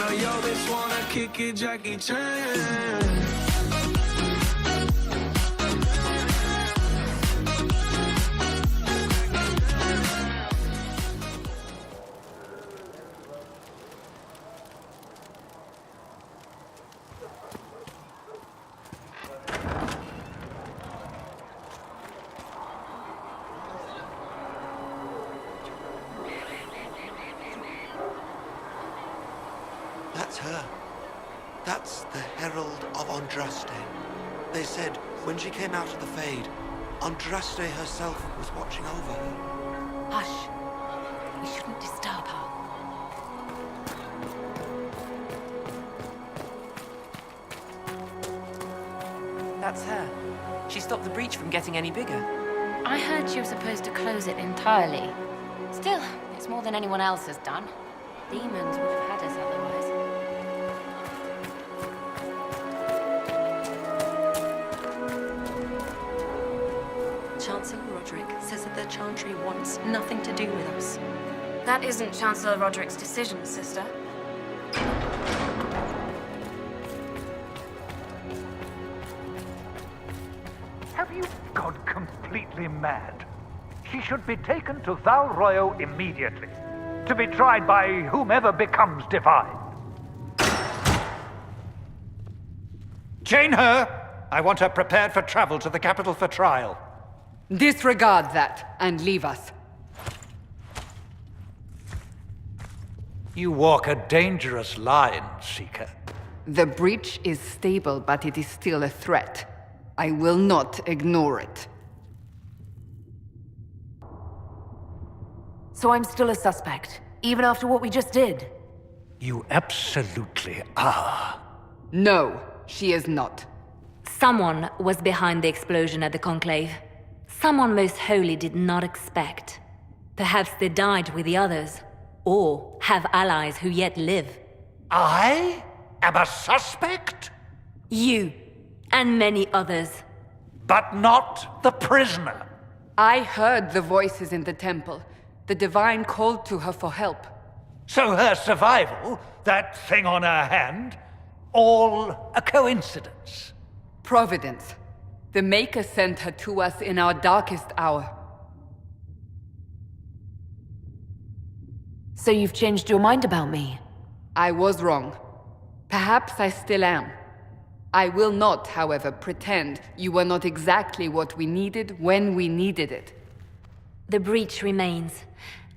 know yo bitch wanna kick it, Jackie Chan. That's her. That's the Herald of Andraste. They said when she came out of the Fade, Andraste herself was watching over her. Hush. We shouldn't disturb her. That's her. She stopped the breach from getting any bigger. I heard she was supposed to close it entirely. Still, it's more than anyone else has done. Demons would have had us otherwise. Chancellor Roderick says that the Chantry wants nothing to do with us. That isn't Chancellor Roderick's decision, sister. Have you gone completely mad? She should be taken to Val Royo immediately, to be tried by whomever becomes divine. Chain her! I want her prepared for travel to the capital for trial. Disregard that and leave us. You walk a dangerous line, Seeker. The breach is stable, but it is still a threat. I will not ignore it. So I'm still a suspect, even after what we just did? You absolutely are. No, she is not. Someone was behind the explosion at the Conclave. Someone most holy did not expect. Perhaps they died with the others, or have allies who yet live. I am a suspect? You, and many others. But not the prisoner. I heard the voices in the temple. The Divine called to her for help. So her survival, that thing on her hand, all a coincidence. Providence. The Maker sent her to us in our darkest hour. So you've changed your mind about me? I was wrong. Perhaps I still am. I will not, however, pretend you were not exactly what we needed when we needed it. The breach remains,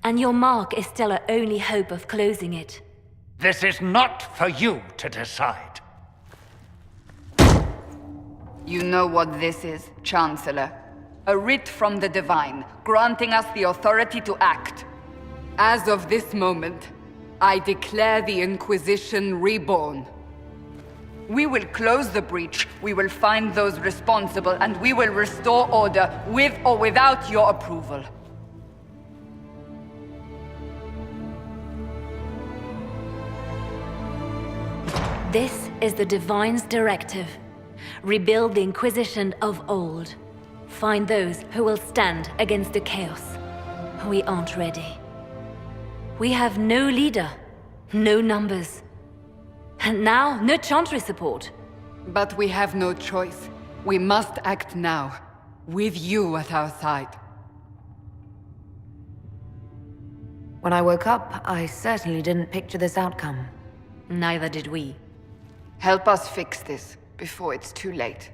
and your mark is still our only hope of closing it. This is not for you to decide. You know what this is, Chancellor. A writ from the Divine, granting us the authority to act. As of this moment, I declare the Inquisition reborn. We will close the breach, we will find those responsible, and we will restore order, with or without your approval. This is the Divine's directive. Rebuild the Inquisition of old. Find those who will stand against the chaos. We aren't ready. We have no leader, no numbers. And now, no Chantry support. But we have no choice. We must act now, with you at our side. When I woke up, I certainly didn't picture this outcome. Neither did we. Help us fix this, before it's too late.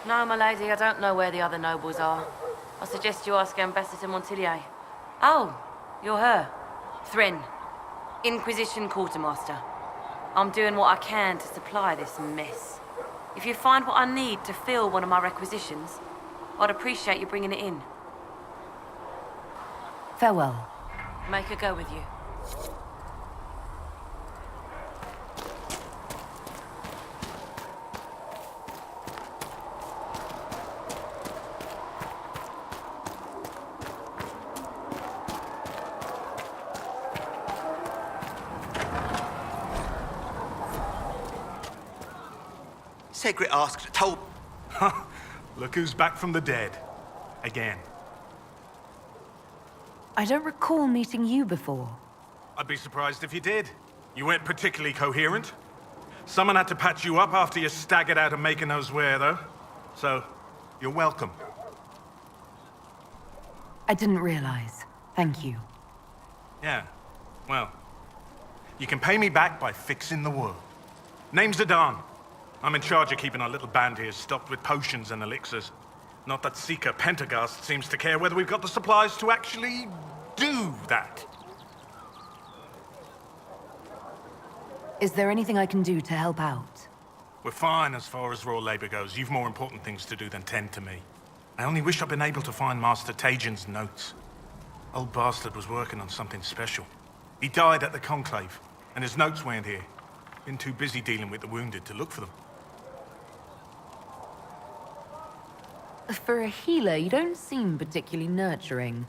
No, my lady, I don't know where the other nobles are. I suggest you ask Ambassador Montillier. Oh, you're her. Thrin, Inquisition Quartermaster. I'm doing what I can to supply this mess. If you find what I need to fill one of my requisitions, I'd appreciate you bringing it in. Farewell. Make a go with you. Segret asked, told... Look who's back from the dead. Again. I don't recall meeting you before. I'd be surprised if you did. You weren't particularly coherent. Someone had to patch you up after you staggered out of making those wear, though. So, you're welcome. I didn't realize. Thank you. Yeah, well, you can pay me back by fixing the world. Name's Adan. I'm in charge of keeping our little band here stocked with potions and elixirs. Not that Seeker Pentagast seems to care whether we've got the supplies to actually do that. Is there anything I can do to help out? We're fine as far as raw labor goes. You've more important things to do than tend to me. I only wish I'd been able to find Master Tajin's notes. Old bastard was working on something special. He died at the Conclave, and his notes weren't here. Been too busy dealing with the wounded to look for them. For a healer, you don't seem particularly nurturing.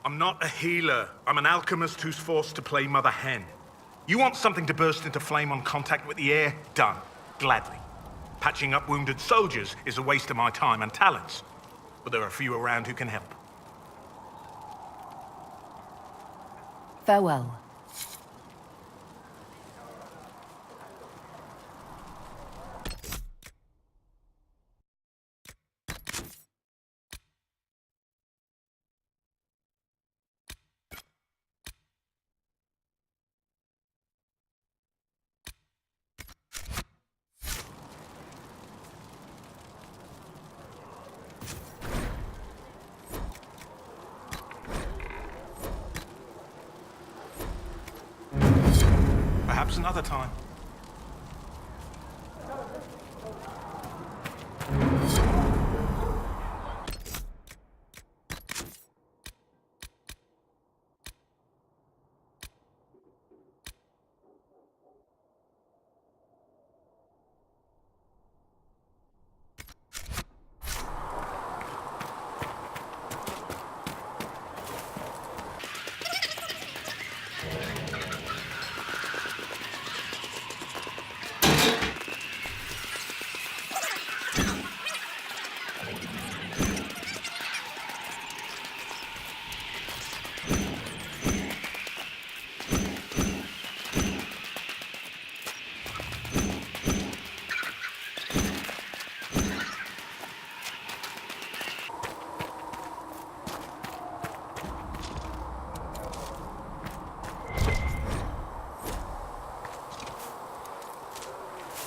I'm not a healer. I'm an alchemist who's forced to play Mother Hen. You want something to burst into flame on contact with the air? Done. Gladly. Patching up wounded soldiers is a waste of my time and talents. But there are a few around who can help. Farewell. Perhaps another time.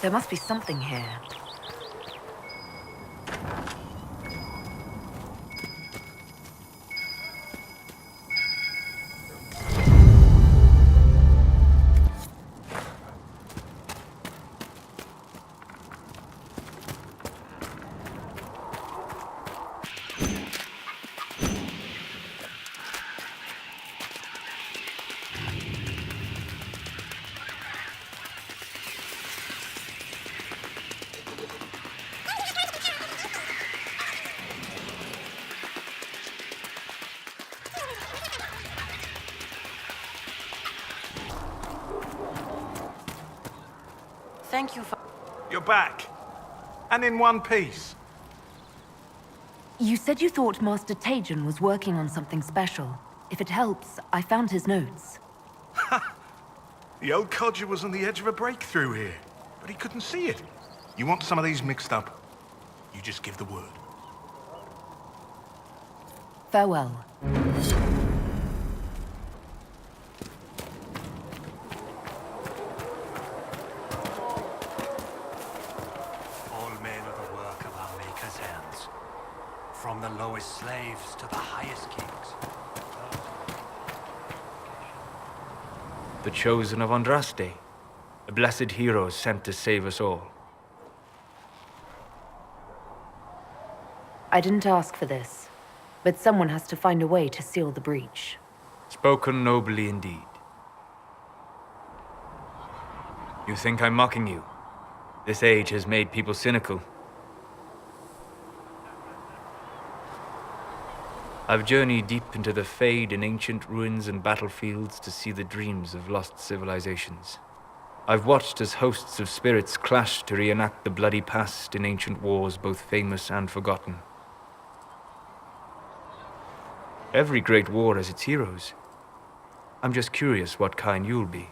There must be something here. Thank you for... You're back. And in one piece. You said you thought Master Tajin was working on something special. If it helps, I found his notes. The old codger was on the edge of a breakthrough here, but he couldn't see it. You want some of these mixed up? You just give the word. Farewell. All men are the work of our Maker's hand. From the lowest slaves to the highest kings. The chosen of Andraste, a blessed hero sent to save us all. I didn't ask for this, but someone has to find a way to seal the breach. Spoken nobly indeed. You think I'm mocking you? This age has made people cynical. I've journeyed deep into the Fade in ancient ruins and battlefields to see the dreams of lost civilizations. I've watched as hosts of spirits clash to reenact the bloody past in ancient wars both famous and forgotten. Every great war has its heroes. I'm just curious what kind you'll be.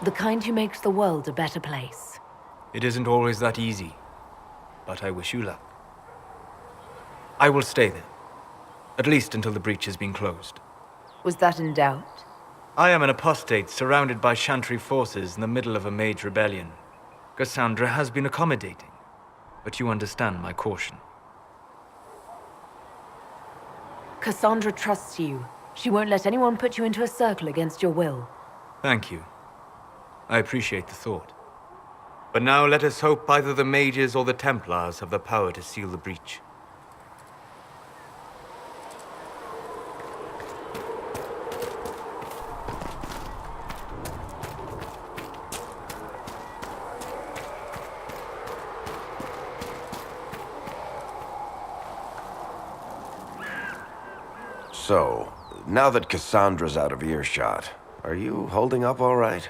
The kind who makes the world a better place. It isn't always that easy, but I wish you luck. I will stay there, at least until the breach has been closed. Was that in doubt? I am an apostate surrounded by Chantry forces in the middle of a mage rebellion. Cassandra has been accommodating, but you understand my caution. Cassandra trusts you. She won't let anyone put you into a circle against your will. Thank you. I appreciate the thought. But now let us hope either the mages or the Templars have the power to seal the breach. So, now that Cassandra's out of earshot, are you holding up all right?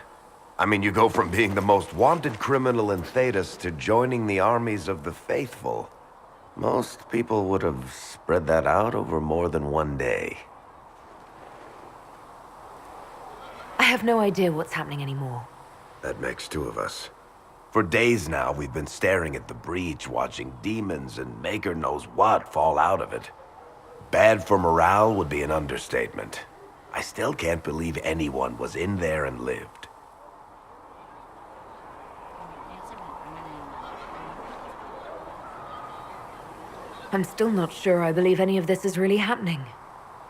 I mean, you go from being the most wanted criminal in Thedas to joining the armies of the faithful. Most people would have spread that out over more than one day. I have no idea what's happening anymore. That makes two of us. For days now, we've been staring at the breach, watching demons and maker knows what fall out of it. Bad for morale would be an understatement. I still can't believe anyone was in there and lived. I'm still not sure I believe any of this is really happening.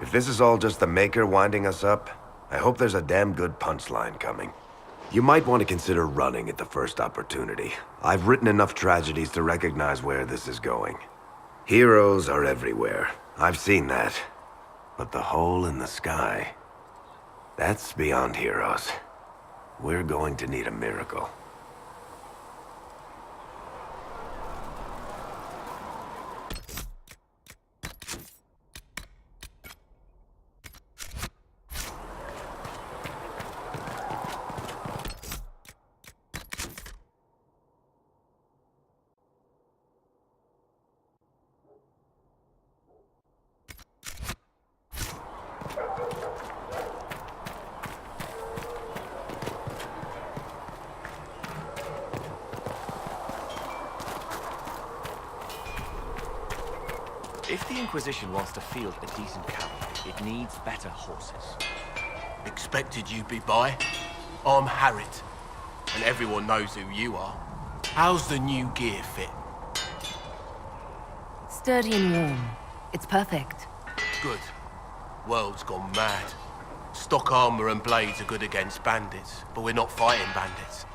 If this is all just the Maker winding us up, I hope there's a damn good punchline coming. You might want to consider running at the first opportunity. I've written enough tragedies to recognize where this is going. Heroes are everywhere. I've seen that. But the hole in the sky, that's beyond heroes. We're going to need a miracle. If the Inquisition wants to field a decent cavalry, it needs better horses. Expected you'd be by. I'm Harriet, and everyone knows who you are. How's the new gear fit? Sturdy and warm. It's perfect. Good. World's gone mad. Stock armor and blades are good against bandits, but we're not fighting bandits.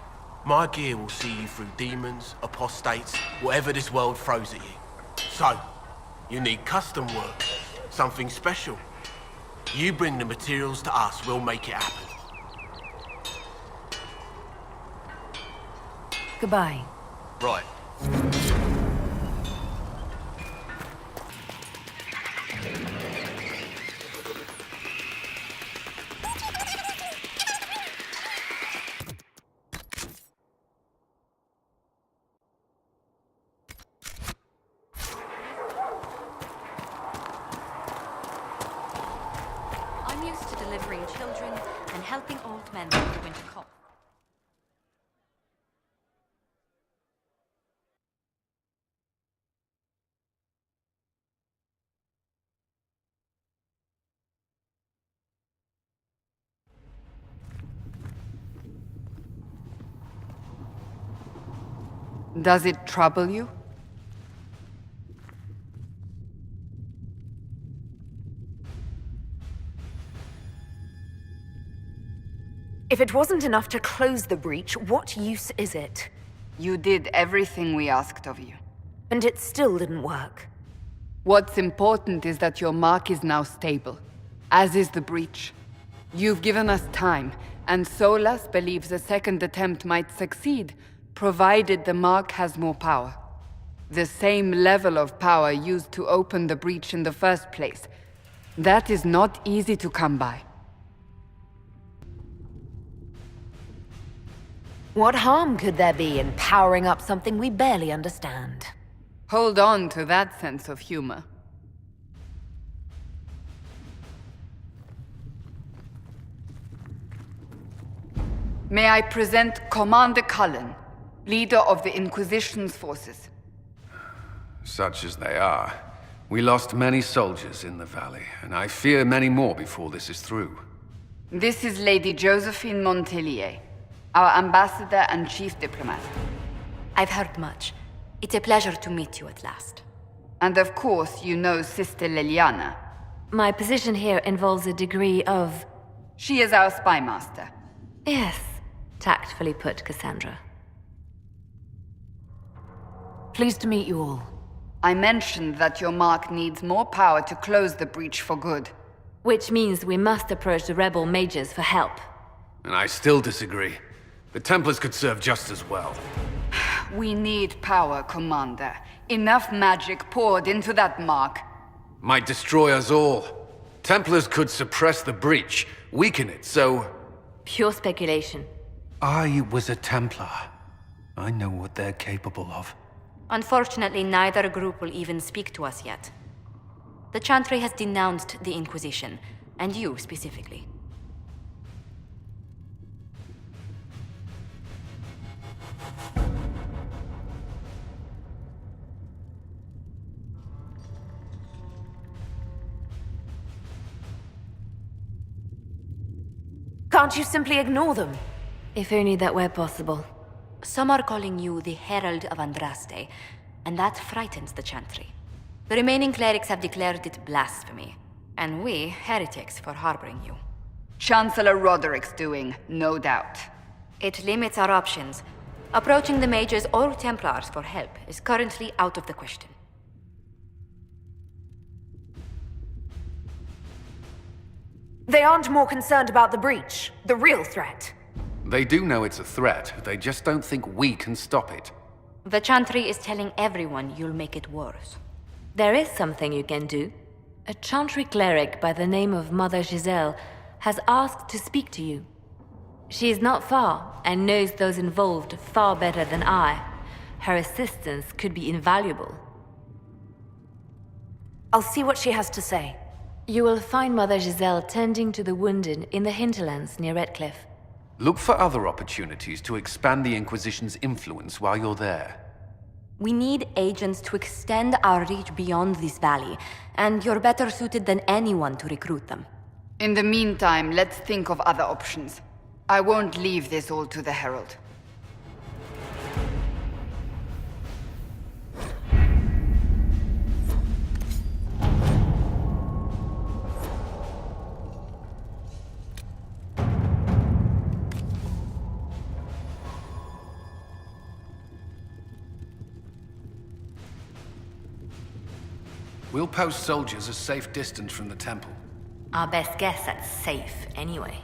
My gear will see you through demons, apostates, whatever this world throws at you. So, you need custom work, something special. You bring the materials to us, we'll make it happen. Goodbye. Right. I'm used to delivering children and helping old men through the winter cold. Does it trouble you? If it wasn't enough to close the breach, what use is it? You did everything we asked of you. And it still didn't work. What's important is that your mark is now stable, as is the breach. You've given us time, and Solas believes a second attempt might succeed, provided the mark has more power. The same level of power used to open the breach in the first place. That is not easy to come by. What harm could there be in powering up something we barely understand? Hold on to that sense of humor. May I present Commander Cullen, leader of the Inquisition's forces. Such as they are. We lost many soldiers in the valley, and I fear many more before this is through. This is Lady Josephine Montellier, our ambassador and chief diplomat. I've heard much. It's a pleasure to meet you at last. And of course, you know Sister Liliana. My position here involves a degree of... She is our spy master. Yes, tactfully put, Cassandra. Pleased to meet you all. I mentioned that your mark needs more power to close the breach for good. Which means we must approach the rebel mages for help. And I still disagree. The Templars could serve just as well. We need power, Commander. Enough magic poured into that mark. Might destroy us all. Templars could suppress the breach, weaken it, so... Pure speculation. I was a Templar. I know what they're capable of. Unfortunately, neither group will even speak to us yet. The Chantry has denounced the Inquisition, and you specifically. Can't you simply ignore them? If only that were possible. Some are calling you the Herald of Andraste, and that frightens the Chantry. The remaining clerics have declared it blasphemy, and we, heretics, for harboring you. Chancellor Roderick's doing, no doubt. It limits our options. Approaching the mages or Templars for help is currently out of the question. They aren't more concerned about the breach, the real threat. They do know it's a threat, they just don't think we can stop it. The Chantry is telling everyone you'll make it worse. There is something you can do. A Chantry cleric by the name of Mother Giselle has asked to speak to you. She is not far and knows those involved far better than I. Her assistance could be invaluable. I'll see what she has to say. You will find Mother Giselle tending to the wounded in the hinterlands near Redcliffe. Look for other opportunities to expand the Inquisition's influence while you're there. We need agents to extend our reach beyond this valley, and you're better suited than anyone to recruit them. In the meantime, let's think of other options. I won't leave this all to the Herald. We'll post soldiers a safe distance from the temple. Our best guess at safe, anyway.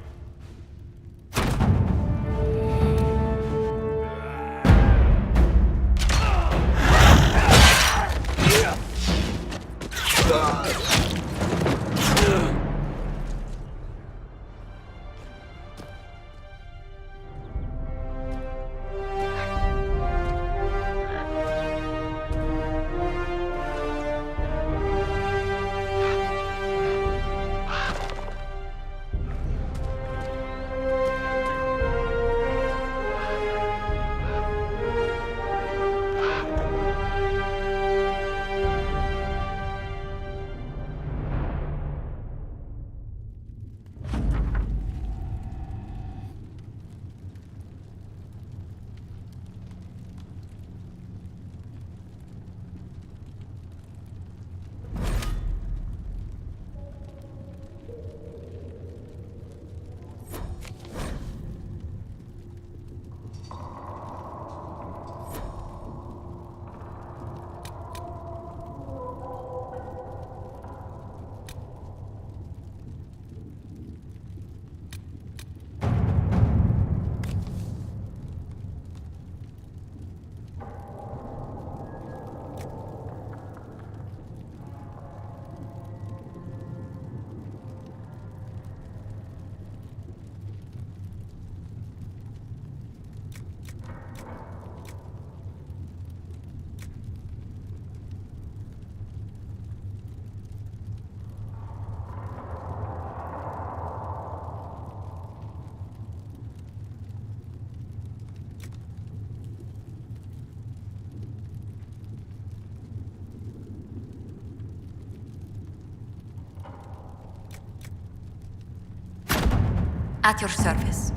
At your service.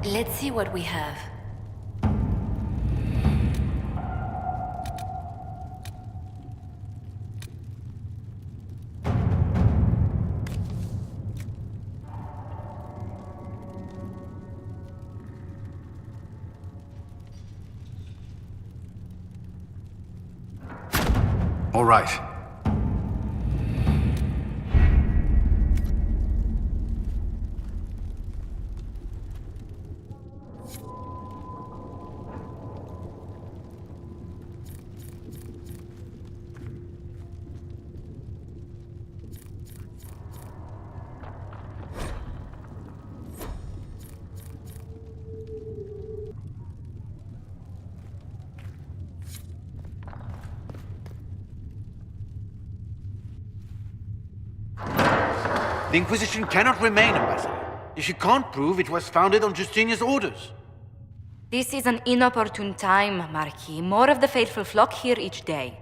Let's see what we have. All right. The Inquisition cannot remain, Ambassador, if you can't prove it was founded on Justinian's orders. This is an inopportune time, Marquis. More of the faithful flock here each day.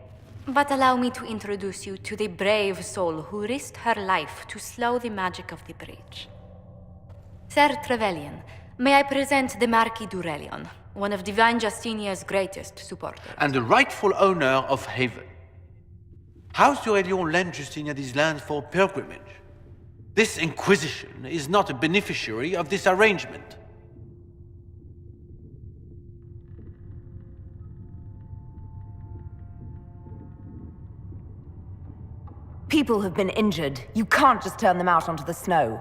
But allow me to introduce you to the brave soul who risked her life to slow the magic of the breach. Sir Trevelyan, may I present the Marquis d'Aurelion, one of Divine Justinia's greatest supporters. And the rightful owner of Haven. House d'Aurelion lent Justinia these lands for pilgrimage. This Inquisition is not a beneficiary of this arrangement. People have been injured. You can't just turn them out onto the snow.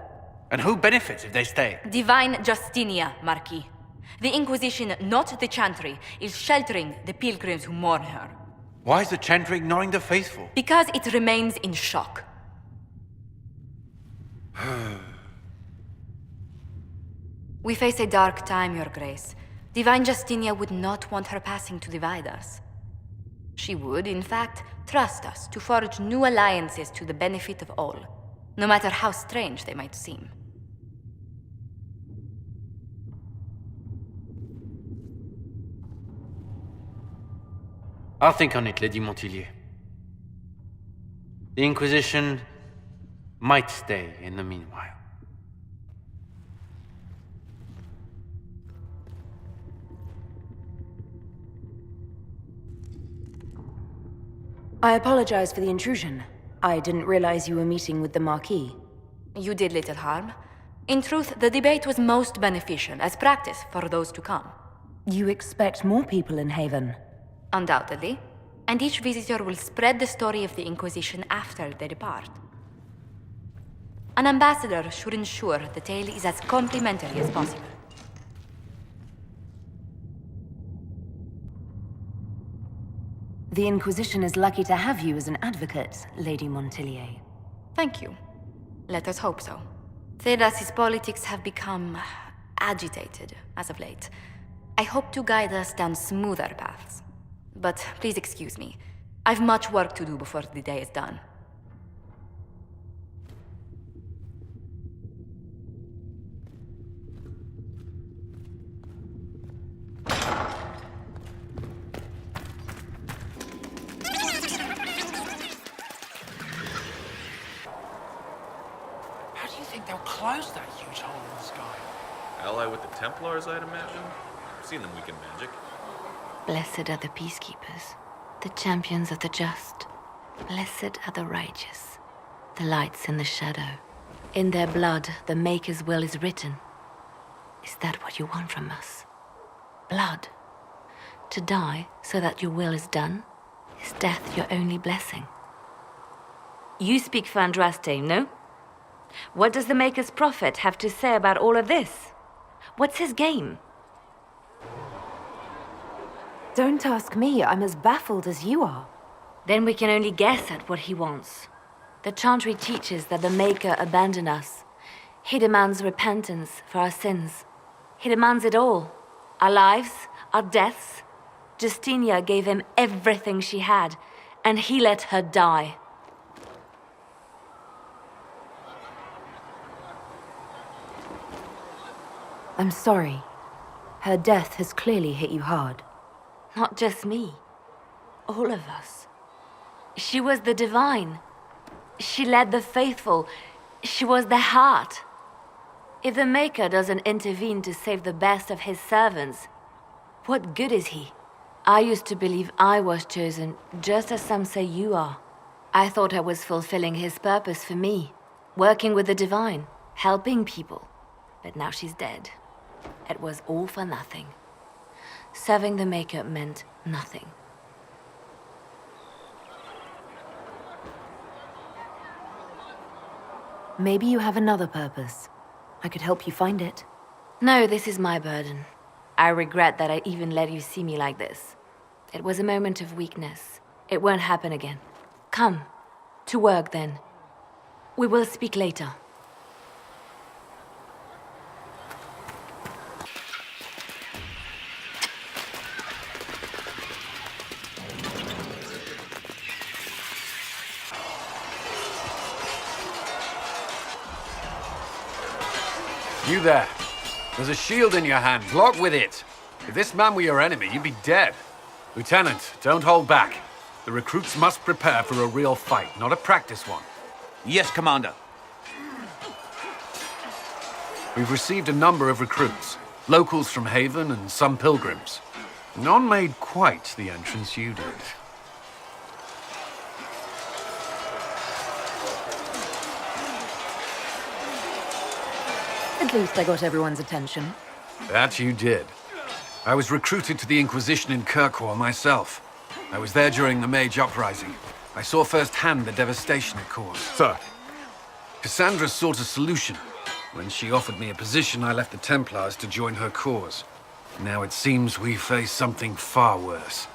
And who benefits if they stay? Divine Justinia, Marquis. The Inquisition, not the Chantry, is sheltering the pilgrims who mourn her. Why is the Chantry ignoring the faithful? Because it remains in shock. We face a dark time, Your Grace. Divine Justinia would not want her passing to divide us. She would, in fact, trust us to forge new alliances to the benefit of all, no matter how strange they might seem. I'll think on it, Lady Montilyet. The Inquisition might stay in the meanwhile. I apologize for the intrusion. I didn't realize you were meeting with the Marquis. You did little harm. In truth, the debate was most beneficial as practice for those to come. You expect more people in Haven? Undoubtedly. And each visitor will spread the story of the Inquisition after they depart. An ambassador should ensure the tale is as complimentary as possible. The Inquisition is lucky to have you as an advocate, Lady Montilyet. Thank you. Let us hope so. Thedas's politics have become agitated as of late. I hope to guide us down smoother paths. But please excuse me. I've much work to do before the day is done. How do you think they'll close that huge hole in the sky? Ally with the Templars, I'd imagine. I've seen them weaken magic. Blessed are the peacekeepers, the champions of the just. Blessed are the righteous, the lights in the shadow. In their blood, the Maker's will is written. Is that what you want from us? Blood? To die so that your will is done? Is death your only blessing? You speak for Andraste, no? What does the Maker's prophet have to say about all of this? What's his game? Don't ask me. I'm as baffled as you are. Then we can only guess at what he wants. The Chantry teaches that the Maker abandoned us. He demands repentance for our sins. He demands it all. Our lives, our deaths. Justinia gave him everything she had, and he let her die. I'm sorry. Her death has clearly hit you hard. Not just me. All of us. She was the divine. She led the faithful. She was their heart. If the Maker doesn't intervene to save the best of his servants, what good is he? I used to believe I was chosen, just as some say you are. I thought I was fulfilling his purpose for me, working with the divine, helping people. But now she's dead. It was all for nothing. Serving the Maker meant nothing. Maybe you have another purpose. I could help you find it. No, this is my burden. I regret that I even let you see me like this. It was a moment of weakness. It won't happen again. Come. To work, then. We will speak later. You there. There's a shield in your hand. Block with it. If this man were your enemy, you'd be dead. Lieutenant, don't hold back. The recruits must prepare for a real fight, not a practice one. Yes, Commander. We've received a number of recruits. Locals from Haven and some pilgrims. None made quite the entrance you did. At least I got everyone's attention. That you did. I was recruited to the Inquisition in Kirkwall myself. I was there during the Mage Uprising. I saw firsthand the devastation it caused. Sir. Cassandra sought a solution. When she offered me a position, I left the Templars to join her cause. Now it seems we face something far worse.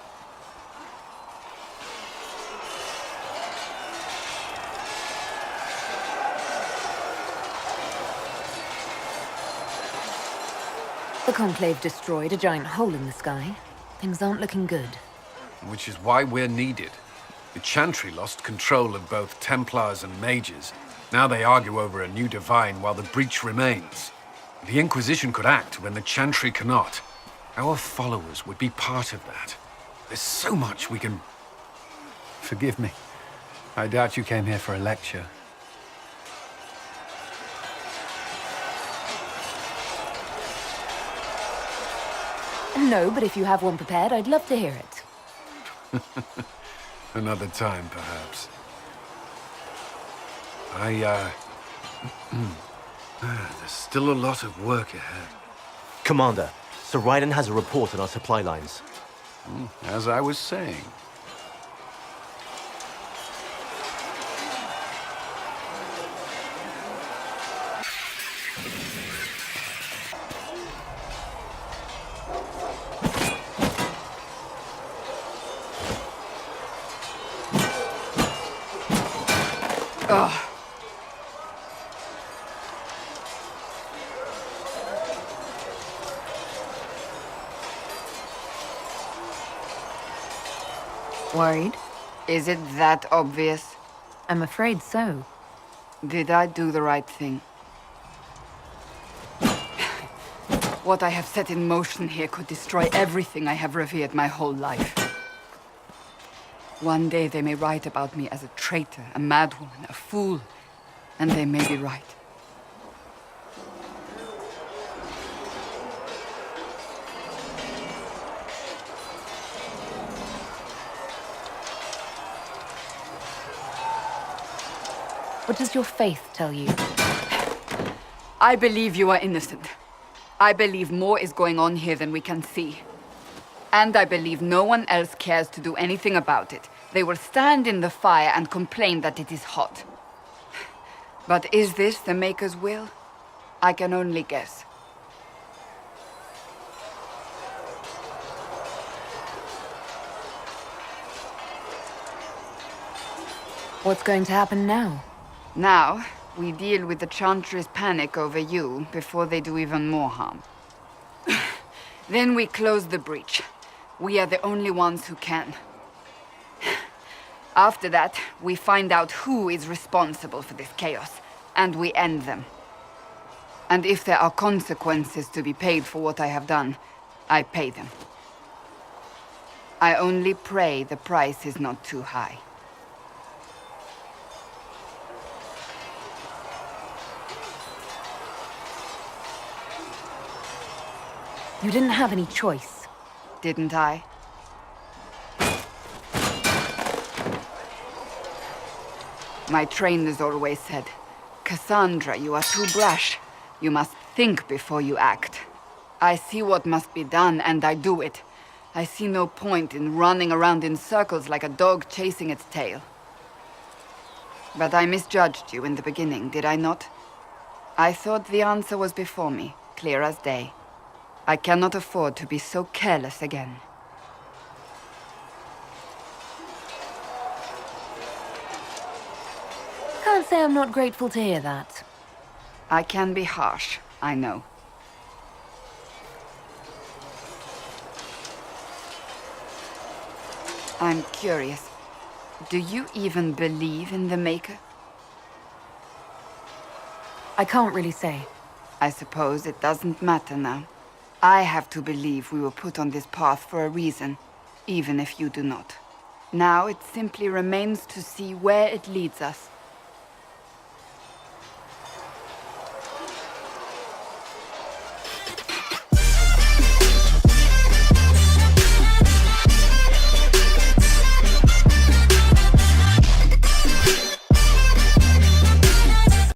The Conclave destroyed a giant hole in the sky. Things aren't looking good. Which is why we're needed. The Chantry lost control of both Templars and Mages. Now they argue over a new divine while the breach remains. The Inquisition could act when the Chantry cannot. Our followers would be part of that. There's so much we can... Forgive me. I doubt you came here for a lecture. No, but if you have one prepared, I'd love to hear it. Another time, perhaps. There's still a lot of work ahead. Commander, Sir Raiden has a report on our supply lines. As I was saying. Worried? Is it that obvious? I'm afraid so. Did I do the right thing? What I have set in motion here could destroy everything I have revered my whole life. One day they may write about me as a traitor, a madwoman, a fool, and they may be right. What does your faith tell you? I believe you are innocent. I believe more is going on here than we can see. And I believe no one else cares to do anything about it. They will stand in the fire and complain that it is hot. But is this the Maker's will? I can only guess. What's going to happen now? Now, we deal with the Chantry's panic over you before they do even more harm. Then we close the breach. We are the only ones who can. After that, we find out who is responsible for this chaos, and we end them. And if there are consequences to be paid for what I have done, I pay them. I only pray the price is not too high. You didn't have any choice. Didn't I? My trainers always said, Cassandra, you are too brash. You must think before you act. I see what must be done, and I do it. I see no point in running around in circles like a dog chasing its tail. But I misjudged you in the beginning, did I not? I thought the answer was before me, clear as day. I cannot afford to be so careless again. Can't say I'm not grateful to hear that. I can be harsh, I know. I'm curious. Do you even believe in the Maker? I can't really say. I suppose it doesn't matter now. I have to believe we were put on this path for a reason, even if you do not. Now it simply remains to see where it leads us.